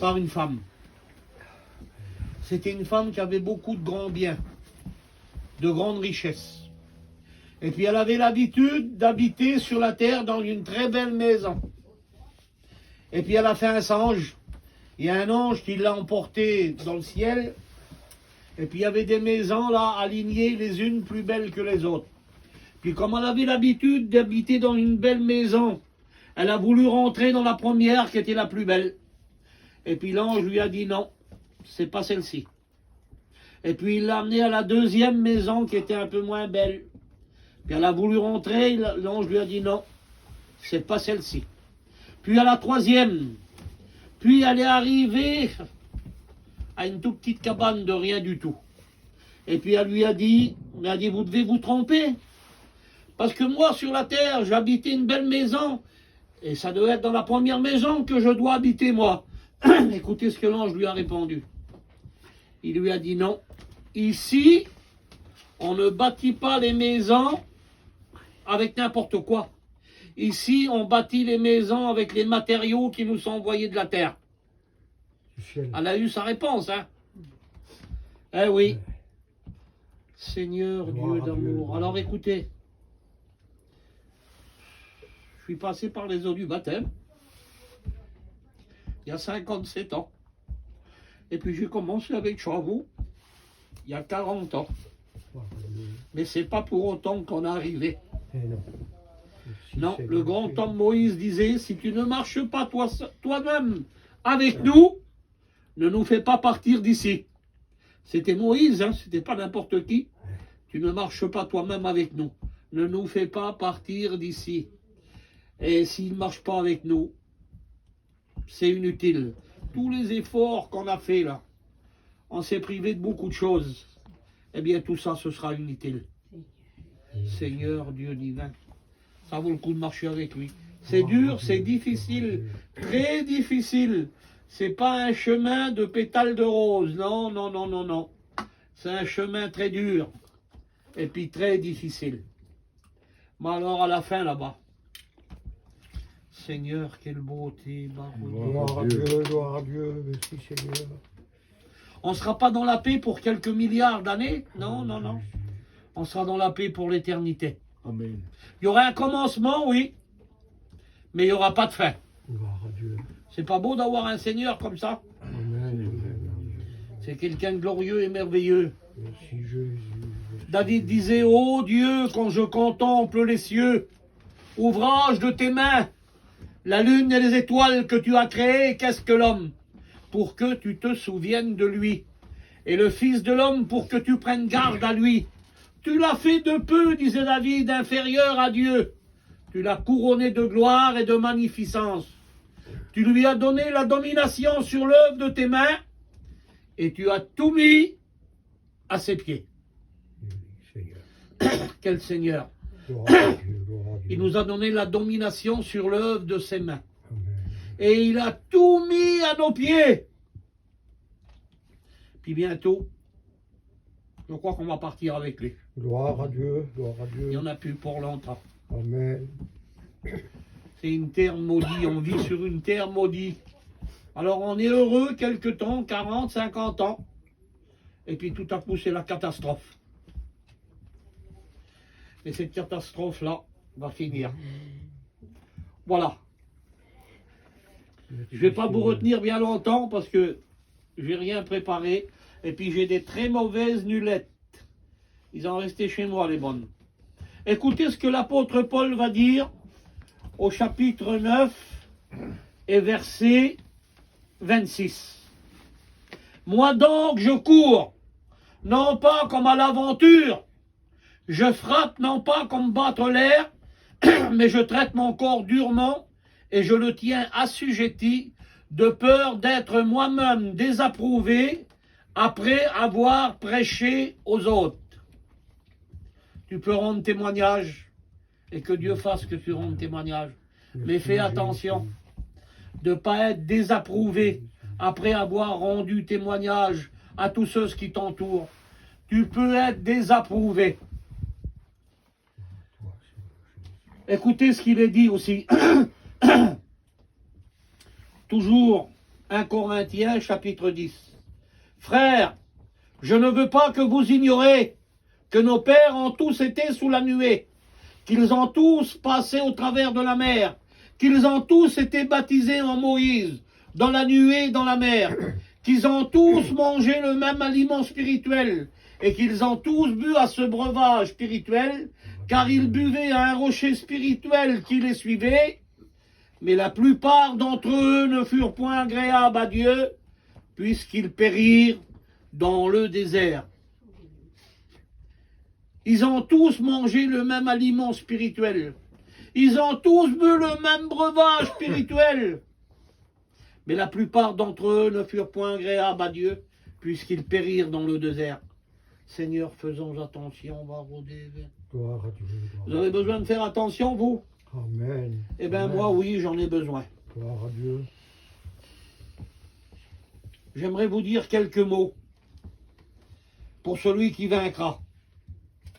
par une femme. C'était une femme qui avait beaucoup de grands biens, de grandes richesses. Et puis elle avait l'habitude d'habiter sur la terre dans une très belle maison. Et puis elle a fait un songe. Il y a un ange qui l'a emporté dans le ciel. Et puis il y avait des maisons là alignées les unes plus belles que les autres. Puis comme elle avait l'habitude d'habiter dans une belle maison, elle a voulu rentrer dans la première qui était la plus belle. Et puis l'ange lui a dit non, c'est pas celle-ci. Et puis il l'a amenée à la deuxième maison qui était un peu moins belle. Puis elle a voulu rentrer, l'ange lui a dit non, c'est pas celle-ci. Puis à la troisième, puis elle est arrivée à une toute petite cabane de rien du tout. Et puis elle lui a dit, vous devez vous tromper. Parce que moi, sur la terre, j'habitais une belle maison. Et ça doit être dans la première maison que je dois habiter, moi. Écoutez ce que l'ange lui a répondu. Il lui a dit non. Ici, on ne bâtit pas les maisons avec n'importe quoi. Ici, on bâtit les maisons avec les matériaux qui nous sont envoyés de la terre. Elle a eu sa réponse, hein. Eh oui. Seigneur Dieu d'amour. Alors écoutez, je suis passé par les eaux du baptême il y a 57 ans. Et puis j'ai commencé avec Chavou il y a 40 ans. Mais c'est pas pour autant qu'on est arrivé. Non, le grand homme Moïse disait, si tu ne marches pas toi-même avec nous, ne nous fais pas partir d'ici. C'était Moïse, hein, c'était pas n'importe qui. Tu ne marches pas toi-même avec nous. Ne nous fais pas partir d'ici. Et s'il ne marche pas avec nous, c'est inutile. Tous les efforts qu'on a fait là, on s'est privé de beaucoup de choses. Eh bien, tout ça, ce sera inutile. Seigneur Dieu divin, ça vaut le coup de marcher avec lui. C'est dur, c'est difficile, très difficile. C'est pas un chemin de pétales de rose. Non, non, non, non, non. C'est un chemin très dur. Et puis très difficile. Mais alors à la fin là-bas, Seigneur, quelle beauté. Gloire à Dieu, merci Seigneur. On ne sera pas dans la paix pour quelques milliards d'années. Non, non, non. On sera dans la paix pour l'éternité. Amen. Il y aura un commencement, oui, mais il n'y aura pas de fin. Gloire à Dieu. C'est pas beau d'avoir un Seigneur comme ça? Amen. C'est quelqu'un de glorieux et merveilleux. Merci Jésus. David disait, ô Dieu, quand je contemple les cieux, ouvrage de tes mains, la lune et les étoiles que tu as créées, qu'est-ce que l'homme? Pour que tu te souviennes de lui. Et le Fils de l'homme pour que tu prennes garde à lui. Tu l'as fait de peu, disait David, inférieur à Dieu. Tu l'as couronné de gloire et de magnificence. Tu lui as donné la domination sur l'œuvre de tes mains et tu as tout mis à ses pieds. Seigneur. Quel Seigneur! Gloire à Dieu, gloire à Dieu. Il nous a donné la domination sur l'œuvre de ses mains. Amen. Et il a tout mis à nos pieds. Puis bientôt, je crois qu'on va partir avec lui. Gloire à Dieu, gloire à Dieu. Il n'y en a plus pour longtemps. Amen. C'est une terre maudite, on vit sur une terre maudite. Alors on est heureux quelque temps, 40, 50 ans. Et puis tout à coup c'est la catastrophe. Et cette catastrophe-là va finir. Voilà. Je ne vais pas vous retenir bien longtemps parce que je n'ai rien préparé. Et puis j'ai des très mauvaises nulettes. Ils en restaient chez moi les bonnes. Écoutez ce que l'apôtre Paul va dire au chapitre 9 et verset 26. Moi donc je cours, non pas comme à l'aventure, je frappe non pas comme battre l'air, mais je traite mon corps durement et je le tiens assujetti de peur d'être moi-même désapprouvé après avoir prêché aux autres. Tu peux rendre témoignage et que Dieu fasse que tu rendes témoignage. Mais fais attention de ne pas être désapprouvé après avoir rendu témoignage à tous ceux qui t'entourent. Tu peux être désapprouvé. Écoutez ce qu'il est dit aussi. Toujours 1 Corinthiens chapitre 10. Frères, je ne veux pas que vous ignorez que nos pères ont tous été sous la nuée, qu'ils ont tous passé au travers de la mer, qu'ils ont tous été baptisés en Moïse, dans la nuée, dans la mer, qu'ils ont tous mangé le même aliment spirituel, et qu'ils ont tous bu à ce breuvage spirituel, car ils buvaient à un rocher spirituel qui les suivait, mais la plupart d'entre eux ne furent point agréables à Dieu, puisqu'ils périrent dans le désert. Ils ont tous mangé le même aliment spirituel. Ils ont tous bu le même breuvage spirituel. Mais la plupart d'entre eux ne furent point agréables à Dieu, puisqu'ils périrent dans le désert. Seigneur, faisons attention, Baroudé. Gloire à Dieu. Vous avez besoin de faire attention, vous? Amen. Eh bien, Amen. moi, oui, j'en ai besoin. Gloire à Dieu. J'aimerais vous dire quelques mots pour celui qui vaincra.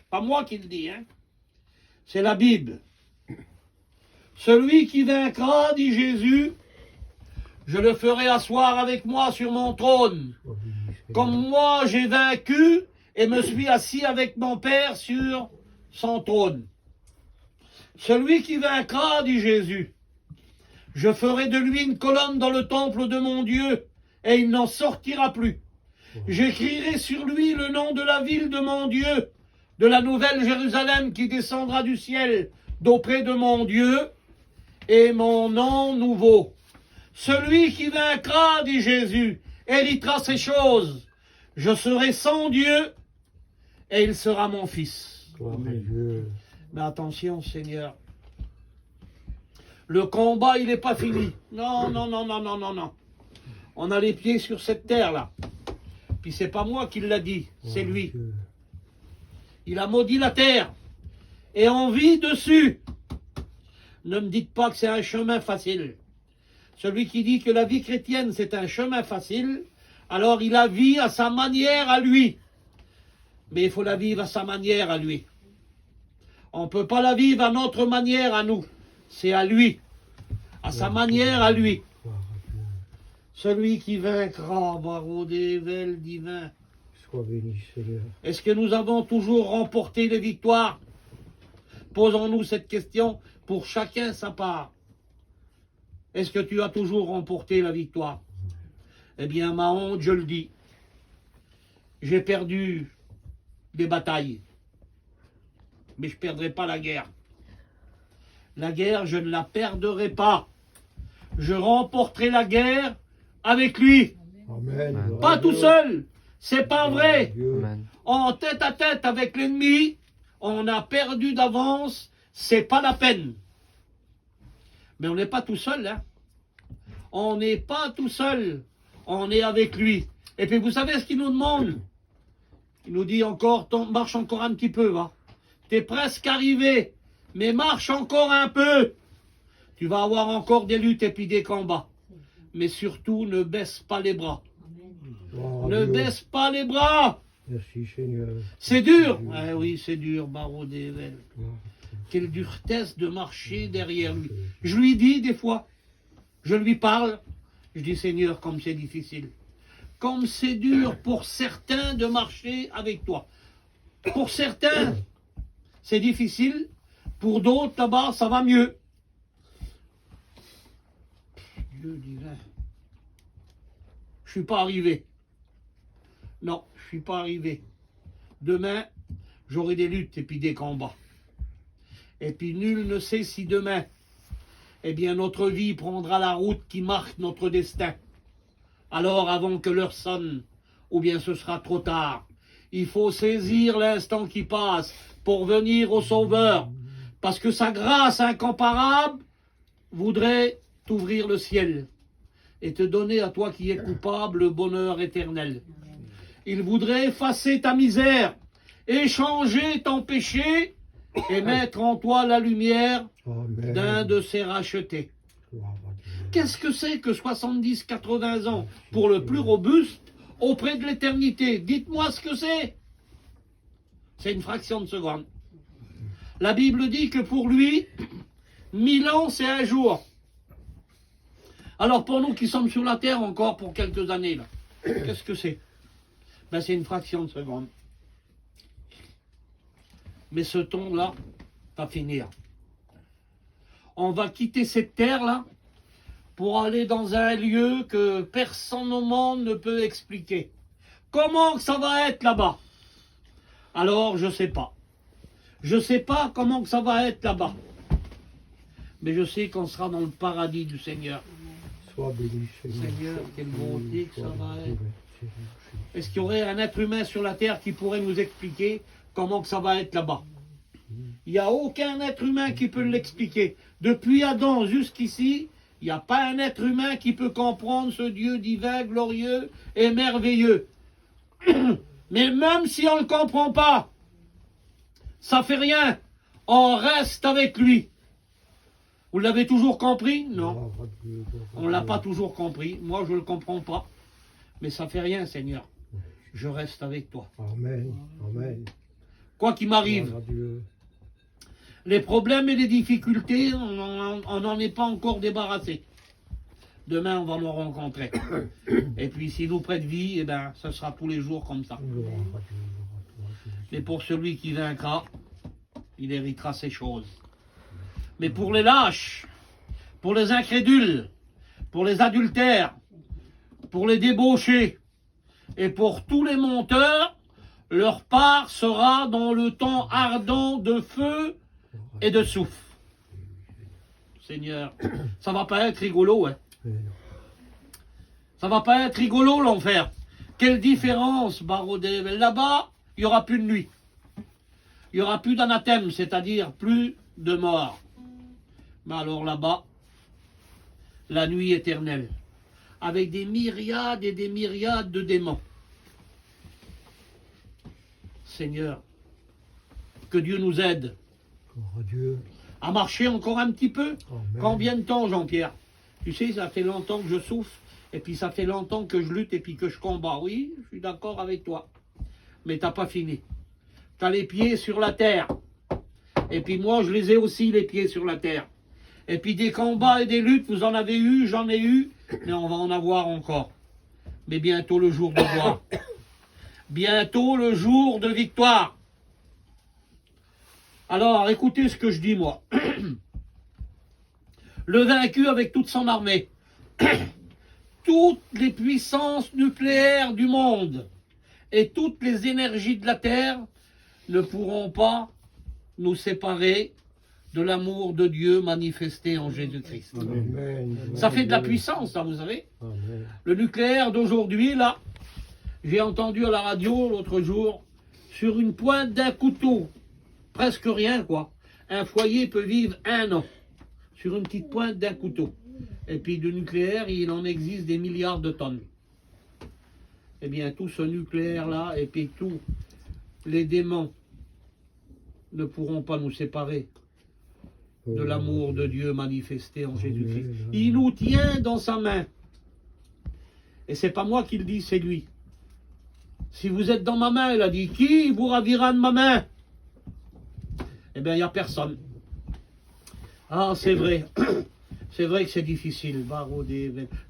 Pas moi qui le dis, hein. C'est la Bible. Celui qui vaincra, dit Jésus, je le ferai asseoir avec moi sur mon trône. Sois béni, Seigneur. Comme moi j'ai vaincu et me suis assis avec mon Père sur son trône. Celui qui vaincra, dit Jésus, je ferai de lui une colonne dans le temple de mon Dieu, et il n'en sortira plus. J'écrirai sur lui le nom de la ville de mon Dieu, de la nouvelle Jérusalem qui descendra du ciel d'auprès de mon Dieu, et mon nom nouveau. Celui qui vaincra, dit Jésus, héritera ces choses. Je serai son Dieu, et il sera mon fils. Gloire à Dieu. Mais attention, Seigneur. Le combat, il n'est pas fini. Non, non, non, non, non, non, non. On a les pieds sur cette terre-là. Puis c'est pas moi qui l'a dit, c'est Gloire à lui. Dieu. Il a maudit la terre. Et on vit dessus. Ne me dites pas que c'est un chemin facile. Celui qui dit que la vie chrétienne, c'est un chemin facile, alors il la vit à sa manière à lui. Mais il faut la vivre à sa manière à lui. On ne peut pas la vivre à notre manière à nous. C'est à lui. À sa manière à lui. Gloire à Dieu. Celui qui vaincra, Baroudé, Vel divin. Sois béni, Seigneur. Est-ce que nous avons toujours remporté les victoires? Posons-nous cette question pour chacun sa part. Est-ce que tu as toujours remporté la victoire? Eh bien, ma honte, je le dis. J'ai perdu des batailles. Mais je ne perdrai pas la guerre. La guerre, je ne la perdrai pas. Je remporterai la guerre avec lui. Amen. Gloire Pas à tout Dieu. seul. C'est pas Gloire à vrai. Dieu. Amen. En tête à tête avec l'ennemi, on a perdu d'avance, c'est pas la peine. Mais on n'est pas tout seul, hein. On n'est pas tout seul, on est avec lui. Et puis vous savez ce qu'il nous demande? Il nous dit encore, marche encore un petit peu, va. T'es presque arrivé, mais marche encore un peu. Tu vas avoir encore des luttes et puis des combats. Mais surtout, ne baisse pas les bras. Gloire à Ne Dieu. baisse pas les bras. Merci, Seigneur. C'est dur. Eh oui, c'est dur, Barreau d'Evel. Gloire Quelle dureté de marcher derrière lui. Je lui dis des fois, je lui parle, je dis Seigneur, comme c'est difficile. Comme c'est dur pour certains de marcher avec toi. Pour certains, c'est difficile. Pour d'autres, là-bas, ça va mieux. Dieu divin. Je suis pas arrivé. Non, je suis pas arrivé. Demain, j'aurai des luttes et puis des combats. Et puis nul ne sait si demain, eh bien notre vie prendra la route qui marque notre destin. Alors avant que l'heure sonne, ou bien ce sera trop tard, il faut saisir l'instant qui passe pour venir au Sauveur, parce que sa grâce incomparable voudrait t'ouvrir le ciel et te donner à toi qui es coupable le bonheur éternel. Il voudrait effacer ta misère, échanger ton péché et mettre en toi la lumière Amen. d'un de ses rachetés. Gloire à Dieu. Qu'est-ce que c'est que 70-80 ans pour le plus robuste auprès de l'éternité? Dites-moi ce que c'est. C'est une fraction de seconde. La Bible dit que pour lui, 1000 ans, c'est un jour. Alors pour nous qui sommes sur la terre encore pour quelques années, là, qu'est-ce que c'est? Ben c'est une fraction de seconde. Mais ce temps-là va finir. On va quitter cette terre-là pour aller dans un lieu que personne au monde ne peut expliquer. Comment ça va être là-bas? Alors, je ne sais pas. Je ne sais pas comment que ça va être là-bas. Mais je sais qu'on sera dans le paradis du Seigneur. Sois béni, Seigneur, quelle bonté que ça va être. être. Est-ce qu'il y aurait un être humain sur la terre qui pourrait nous expliquer comment que ça va être là-bas? Il n'y a aucun être humain qui peut l'expliquer. Depuis Adam jusqu'ici, il n'y a pas un être humain qui peut comprendre ce Dieu divin, glorieux et merveilleux. Mais même si on ne le comprend pas, ça fait rien. On reste avec lui. Vous l'avez toujours compris? Non. On ne l'a pas toujours compris. Moi, je ne le comprends pas. Mais ça fait rien, Seigneur. Je reste avec toi. Amen. Amen. Quoi qu'il m'arrive, Gloire à Dieu. les problèmes et les difficultés, on n'en est pas encore débarrassé. Demain, on va nous rencontrer. Et puis, s'il nous prête vie, eh ben, ce sera tous les jours comme ça. Gloire à Dieu. Gloire à toi, Mais pour celui qui vaincra, il héritera ces choses. Mais pour les lâches, pour les incrédules, pour les adultères, pour les débauchés et pour tous les menteurs, leur part sera dans le temps ardent de feu et de soufre. Seigneur, ça va pas être rigolo, hein. Ça va pas être rigolo l'enfer. Quelle différence, Barodé. Là-bas, il n'y aura plus de nuit. Il n'y aura plus d'anathème, c'est-à-dire plus de mort. Mais alors là-bas, la nuit éternelle, avec des myriades et des myriades de démons. Seigneur, que Dieu nous aide Gloire à Dieu. à marcher encore un petit peu. Amen. Combien de temps, Jean-Pierre? Tu sais, ça fait longtemps que je souffre, et puis ça fait longtemps que je lutte, et puis que je combats. Oui, je suis d'accord avec toi. Mais t'as pas fini. T'as les pieds sur la terre. Et puis moi, je les ai aussi, les pieds sur la terre. Et puis des combats et des luttes, vous en avez eu, j'en ai eu, mais on va en avoir encore. Mais bientôt le jour de gloire. Bientôt le jour de victoire. Alors, écoutez ce que je dis, moi. Le vaincu avec toute son armée. Toutes les puissances nucléaires du monde et toutes les énergies de la terre ne pourront pas nous séparer de l'amour de Dieu manifesté en Jésus-Christ. Amen. Ça fait de la puissance, ça, vous savez. Amen. Le nucléaire d'aujourd'hui, là, j'ai entendu à la radio l'autre jour, sur une pointe d'un couteau, presque rien, quoi. Un foyer peut vivre 1 an, sur une petite pointe d'un couteau. Et puis du nucléaire, il en existe des milliards de tonnes. Eh bien, tout ce nucléaire-là, et puis tous les démons ne pourront pas nous séparer de l'amour de Dieu manifesté en Jésus-Christ. Il nous tient dans sa main. Et c'est pas moi qui le dis, c'est lui. Si vous êtes dans ma main, il a dit, qui vous ravira de ma main? Eh bien, il n'y a personne. Ah, c'est vrai. C'est vrai que c'est difficile.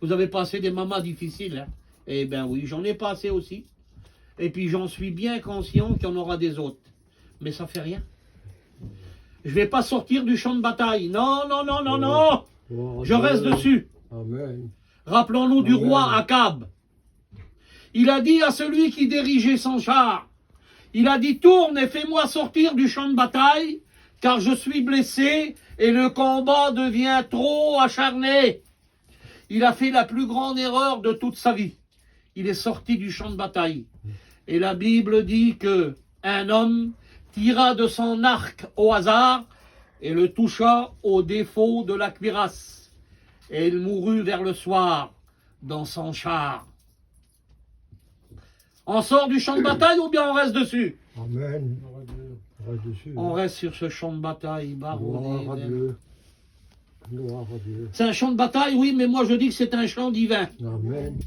Vous avez passé des mamans difficiles, hein? Eh bien oui, j'en ai passé aussi. Et puis j'en suis bien conscient qu'il y en aura des autres. Mais ça fait rien. Je ne vais pas sortir du champ de bataille. Non, non, non, non, non. Gloire à Je reste Dieu. dessus. Amen. Rappelons-nous du Amen. roi Akab. Il a dit à celui qui dirigeait son char, il a dit, tourne et fais-moi sortir du champ de bataille, car je suis blessé et le combat devient trop acharné. Il a fait la plus grande erreur de toute sa vie. Il est sorti du champ de bataille. Et la Bible dit que un homme tira de son arc au hasard et le toucha au défaut de la cuirasse. Et il mourut vers le soir dans son char. On sort du champ de bataille ou bien on reste dessus? Amen. On reste dessus. On reste sur ce champ de bataille. Gloire à Dieu. Gloire à Dieu. C'est un champ de bataille, oui, mais moi je dis que c'est un champ divin. Amen.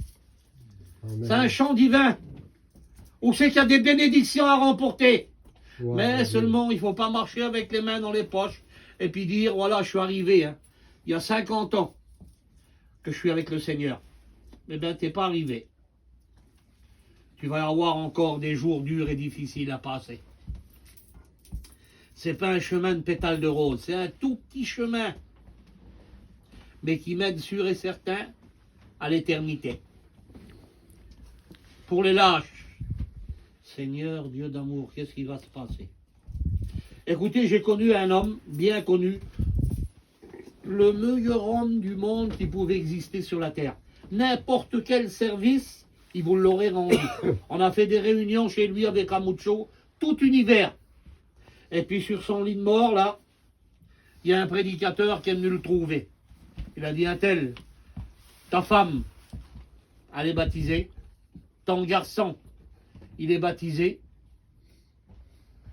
Amen. C'est un champ divin. Où c'est qu'il y a des bénédictions à remporter. Gloire à Mais Dieu. seulement, il ne faut pas marcher avec les mains dans les poches et puis dire, voilà, je suis arrivé, hein, il y a 50 ans. que je suis avec le Seigneur. Eh bien, tu n'es pas arrivé. Tu vas avoir encore des jours durs et difficiles à passer. C'est pas un chemin de pétales de rose, c'est un tout petit chemin, mais qui mène sûr et certain à l'éternité. Pour les lâches, Seigneur Dieu d'amour, qu'est-ce qui va se passer? Écoutez, j'ai connu un homme bien connu, le meilleur homme du monde qui pouvait exister sur la terre. N'importe quel service, il vous l'aurait rendu. On a fait des réunions chez lui avec Ramucho, tout univers. Et puis sur son lit de mort, là, il y a un prédicateur qui est venu le trouver. Il a dit, un tel, ta femme, elle est baptisée, ton garçon, il est baptisé,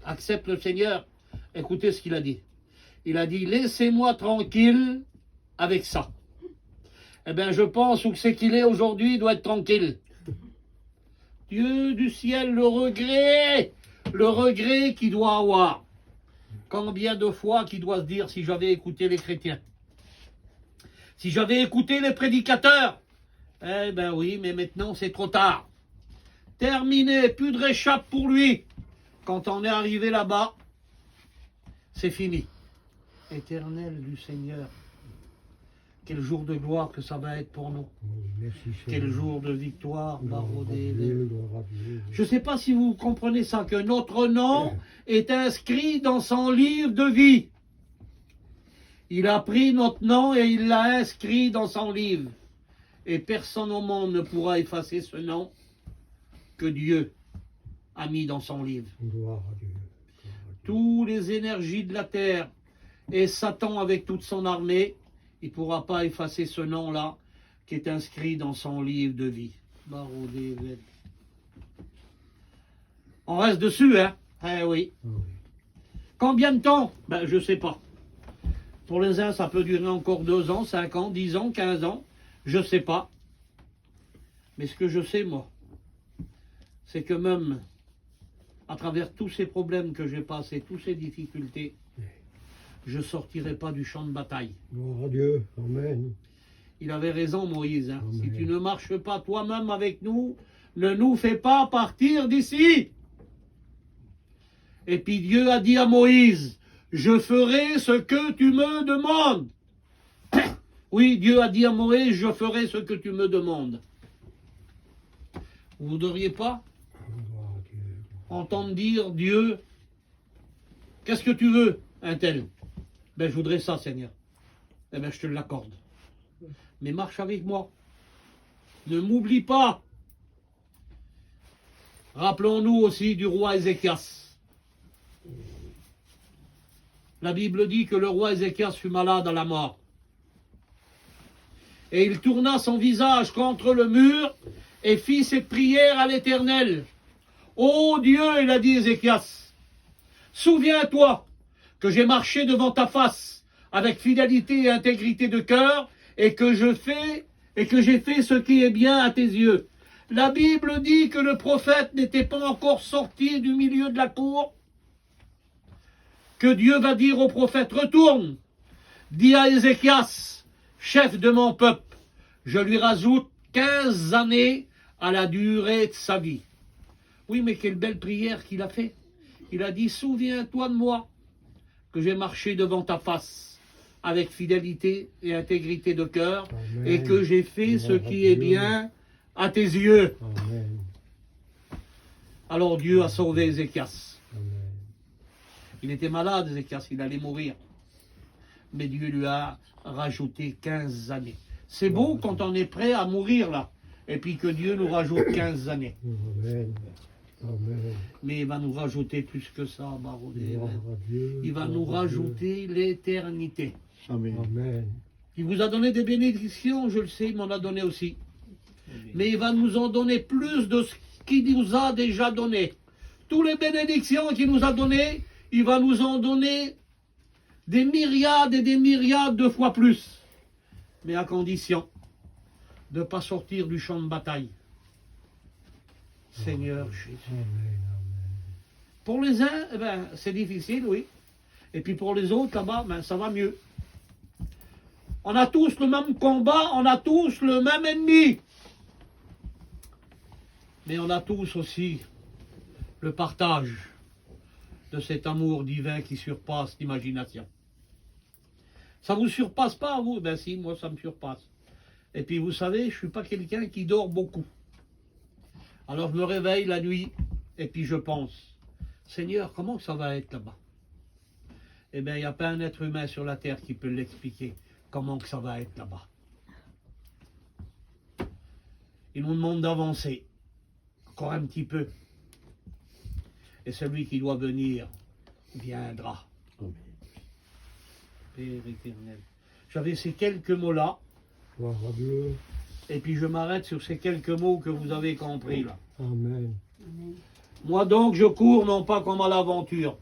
accepte le Seigneur. Écoutez ce qu'il a dit. Il a dit, laissez-moi tranquille avec ça. Eh bien, je pense où c'est qu'il est aujourd'hui, il doit être tranquille. Dieu du ciel, le regret qu'il doit avoir. Combien de fois qu'il doit se dire, si j'avais écouté les chrétiens, si j'avais écouté les prédicateurs, eh ben oui, mais maintenant c'est trop tard. Terminé, plus de réchappe pour lui. Quand on est arrivé là-bas, c'est fini. Éternel du Seigneur, quel jour de gloire que ça va être pour nous. Merci, Quel jour de victoire, barodé. Gloire à Dieu. Je ne sais pas si vous comprenez ça, que notre nom est inscrit dans son livre de vie. Il a pris notre nom et il l'a inscrit dans son livre. Et personne au monde ne pourra effacer ce nom que Dieu a mis dans son livre. Gloire à Dieu. Toutes les énergies de la terre et Satan avec toute son armée, il ne pourra pas effacer ce nom-là qui est inscrit dans son livre de vie. Barodé. On reste dessus, hein? Eh oui. Oui. Combien de temps? Ben, je ne sais pas. Pour les uns, ça peut durer encore 2 ans, 5 ans, 10 ans, 15 ans. Je ne sais pas. Mais ce que je sais, moi, c'est que même à travers tous ces problèmes que j'ai passés, toutes ces difficultés, je ne sortirai pas du champ de bataille. Gloire à Dieu. Amen. Il avait raison, Moïse. Hein. Amen. Si tu ne marches pas toi-même avec nous, ne nous fais pas partir d'ici. Et puis Dieu a dit à Moïse, je ferai ce que tu me demandes. Oui, Dieu a dit à Moïse, je ferai ce que tu me demandes. Vous ne voudriez pas Gloire à Dieu. entendre dire, Dieu, qu'est-ce que tu veux, un tel? Ben, je voudrais ça, Seigneur. Eh bien, je te l'accorde. Mais marche avec moi. Ne m'oublie pas. Rappelons-nous aussi du roi Ézéchias. La Bible dit que le roi Ézéchias fut malade à la mort. Et il tourna son visage contre le mur et fit cette prière à l'Éternel. Ô Dieu, il a dit Ézéchias, souviens-toi que j'ai marché devant ta face avec fidélité et intégrité de cœur et que j'ai fait ce qui est bien à tes yeux. La Bible dit que le prophète n'était pas encore sorti du milieu de la cour, que Dieu va dire au prophète, retourne, dis à Ézéchias, chef de mon peuple, je lui rajoute 15 années à la durée de sa vie. Oui, mais quelle belle prière qu'il a fait. Il a dit, souviens-toi de moi, que j'ai marché devant ta face, avec fidélité et intégrité de cœur, Amen. et que j'ai fait ce Gloire à qui est Dieu. bien à tes yeux. Amen. Alors Dieu a sauvé Ézéchias. Amen. Il était malade, Ézéchias, il allait mourir. Mais Dieu lui a rajouté 15 années. C'est beau quand on est prêt à mourir là, et puis que Dieu nous rajoute 15 années. Amen. Amen. Mais il va nous rajouter plus que ça, barodé. Gloire à Dieu. Il va nous Gloire à Dieu. rajouter l'éternité. Amen. Amen. Il vous a donné des bénédictions, je le sais, il m'en a donné aussi. Mais il va nous en donner plus de ce qu'il nous a déjà donné. Toutes les bénédictions qu'il nous a données, il va nous en donner des myriades et des myriades de fois plus. Mais à condition de ne pas sortir du champ de bataille. Seigneur Jésus. Amen. Pour les uns, eh ben, c'est difficile, oui. Et puis pour les autres, là-bas, ben, ça va mieux. On a tous le même combat, on a tous le même ennemi. Mais on a tous aussi le partage de cet amour divin qui surpasse l'imagination. Ça vous surpasse pas, vous? Ben si, moi ça me surpasse. Et puis vous savez, je ne suis pas quelqu'un qui dort beaucoup. Alors je me réveille la nuit et puis je pense, Seigneur, comment ça va être là-bas? Eh bien, il n'y a pas un être humain sur la terre qui peut l'expliquer, comment que ça va être là-bas. Il nous demande d'avancer, encore un petit peu. Et celui qui doit venir viendra. Père éternel. J'avais ces quelques mots-là. Gloire à Dieu. Et puis je m'arrête sur ces quelques mots que vous avez compris là. Amen. Moi donc je cours non pas comme à l'aventure.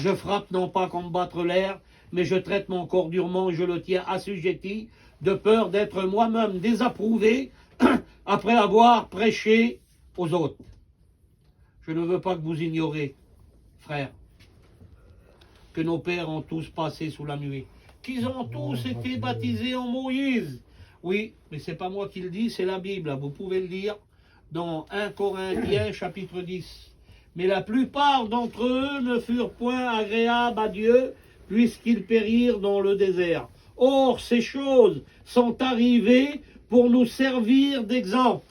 Je frappe non pas comme battre l'air, mais je traite mon corps durement et je le tiens assujetti, de peur d'être moi-même désapprouvé après avoir prêché aux autres. Je ne veux pas que vous ignorez, frères, que nos pères ont tous passé sous la nuée, qu'ils ont tous été baptisés en Moïse. Oui, mais c'est pas moi qui le dis, c'est la Bible. Vous pouvez le lire dans 1 Corinthiens chapitre 10. Mais la plupart d'entre eux ne furent point agréables à Dieu, puisqu'ils périrent dans le désert. Or, ces choses sont arrivées pour nous servir d'exemple.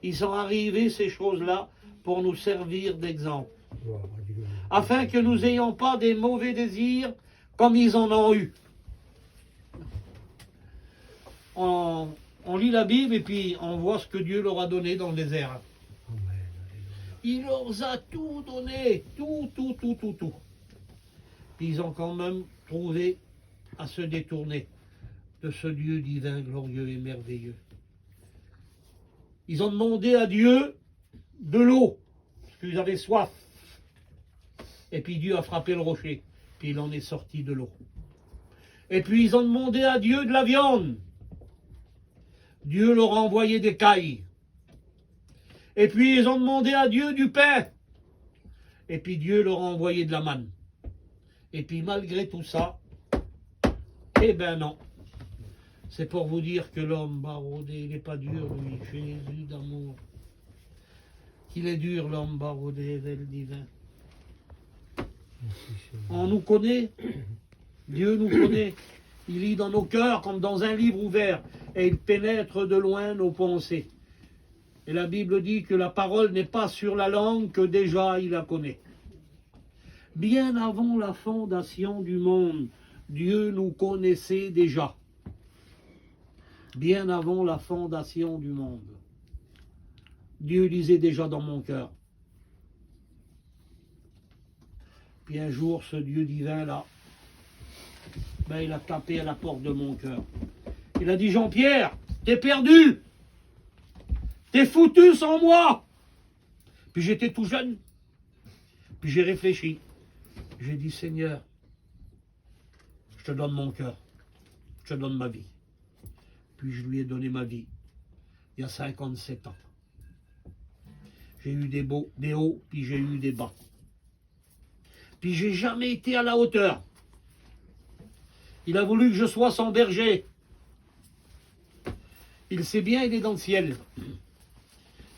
Ils sont arrivés, ces choses-là, pour nous servir d'exemple. Gloire à Dieu. Afin que nous n'ayons pas des mauvais désirs comme ils en ont eu. On lit la Bible et puis on voit ce que Dieu leur a donné dans le désert. Amen. Il leur a tout donné, tout. Puis ils ont quand même trouvé à se détourner de ce Dieu divin, glorieux et merveilleux. Ils ont demandé à Dieu de l'eau, parce qu'ils avaient soif. Et puis Dieu a frappé le rocher, puis il en est sorti de l'eau. Et puis ils ont demandé à Dieu de la viande. Dieu leur a envoyé des cailles. Et puis ils ont demandé à Dieu du pain. Et puis Dieu leur a envoyé de la manne. Et puis malgré tout ça, eh ben non. C'est pour vous dire que l'homme baroudé, il n'est pas dur, lui, Jésus d'amour. Qu'il est dur, l'homme baroudé, vers le divin. On nous connaît, Dieu nous connaît. Il lit dans nos cœurs comme dans un livre ouvert et il pénètre de loin nos pensées. Et la Bible dit que la parole n'est pas sur la langue que déjà il la connaît. Bien avant la fondation du monde, Dieu nous connaissait déjà. Bien avant la fondation du monde. Dieu lisait déjà dans mon cœur. Puis un jour, ce Dieu divin-là, ben, il a tapé à la porte de mon cœur. Il a dit, Jean-Pierre, t'es perdu. T'es foutu sans moi. Puis j'étais tout jeune. Puis j'ai réfléchi. J'ai dit, Seigneur, je te donne mon cœur. Je te donne ma vie. Puis je lui ai donné ma vie. Il y a 57 ans. J'ai eu des hauts, puis j'ai eu des bas. Puis j'ai jamais été à la hauteur. Il a voulu que je sois son berger. Il sait bien, il est dans le ciel.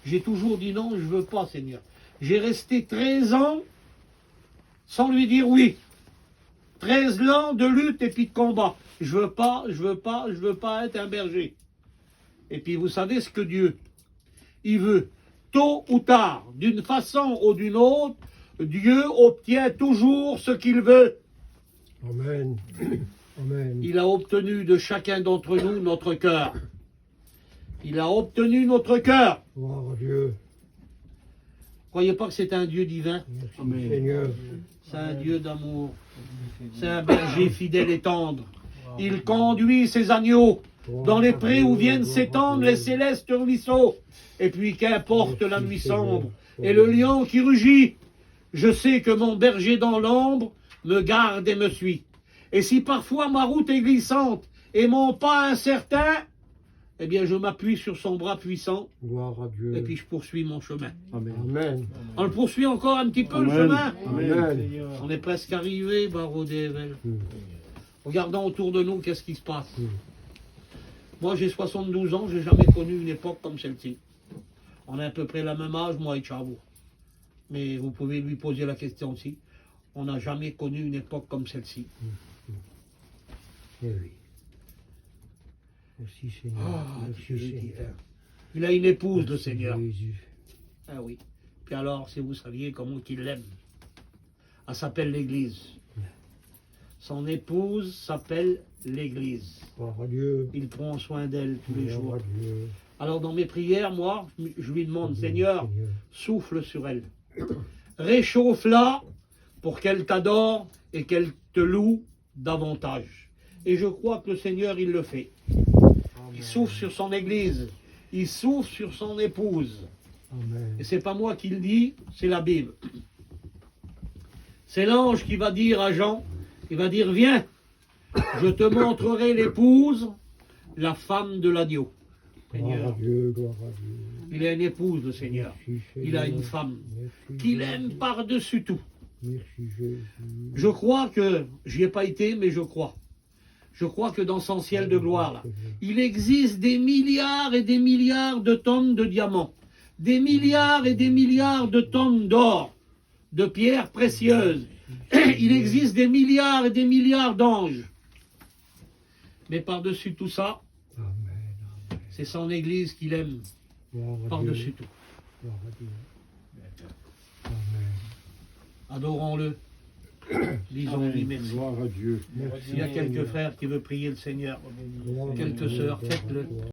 J'ai toujours dit non, je ne veux pas, Seigneur. J'ai resté 13 ans sans lui dire oui. 13 ans de lutte et puis de combat. Je veux pas être un berger. Et puis vous savez ce que Dieu, il veut. Tôt ou tard, d'une façon ou d'une autre, Dieu obtient toujours ce qu'il veut. Amen. Amen. Il a obtenu de chacun d'entre nous notre cœur. Il a obtenu notre cœur. Gloire à Dieu. Croyez pas que c'est un Dieu divin. Merci Amen. Seigneur. C'est un Dieu d'amour. C'est un berger fidèle et tendre. Il conduit ses agneaux dans les prés où viennent s'étendre les célestes ruisseaux. Et puis qu'importe la nuit sombre et le lion qui rugit, je sais que mon berger dans l'ombre me garde et me suit. Et si parfois ma route est glissante et mon pas incertain, eh bien je m'appuie sur son bras puissant Gloire à Dieu. et puis je poursuis mon chemin. Amen. Amen. On le poursuit encore un petit peu le Amen. chemin. Amen. On est presque arrivé, Barodével. Regardons autour de nous qu'est-ce qui se passe. Oui. Moi, j'ai 72 ans, j'ai jamais connu une époque comme celle-ci. On a à peu près le même âge, moi et Chavo. Mais vous pouvez lui poser la question aussi. On n'a jamais connu une époque comme celle-ci. Eh oui. Merci Seigneur. Ah, Merci Dieu est Seigneur. divin. Il a une épouse, le Merci, Seigneur. Jésus. Ah oui. Puis alors, si vous saviez comment il l'aime. Elle s'appelle l'Église. Son épouse s'appelle l'Église. Gloire à Dieu. Il prend soin d'elle tous les Gloire jours. à Dieu. Alors dans mes prières, moi, je lui demande, Seigneur, Seigneur, Seigneur. souffle sur elle. Réchauffe-la pour qu'elle t'adore et qu'elle te loue davantage. Et je crois que le Seigneur, il le fait. Il souffle sur son Église. Il souffle sur son épouse. Amen. Et c'est pas moi qui le dis, c'est la Bible. C'est l'ange qui va dire à Jean, il va dire, viens, je te montrerai l'épouse, la femme de l'agneau. Gloire à Seigneur, Dieu, gloire à Dieu. il a une épouse, le Seigneur. Merci, Il a Seigneur. une femme Merci, qu'il Jésus. aime par-dessus tout. Merci Jésus. Je crois que, j'y ai pas été, mais je crois. Je crois que dans son ciel de gloire, là, il existe des milliards et des milliards de tonnes de diamants, des milliards et des milliards de tonnes d'or, de pierres précieuses. Il existe des milliards et des milliards d'anges. Mais par-dessus tout ça, Amen. Amen. c'est son Église qu'il aime Gloire à par-dessus Dieu. tout. Gloire à Dieu. Amen. Adorons-le. Disons-lui merci. Gloire à Dieu. Merci. S'il y a quelques frères qui veulent prier le Seigneur, Gloire à quelques Dieu, sœurs, gloire à faites-le. toi.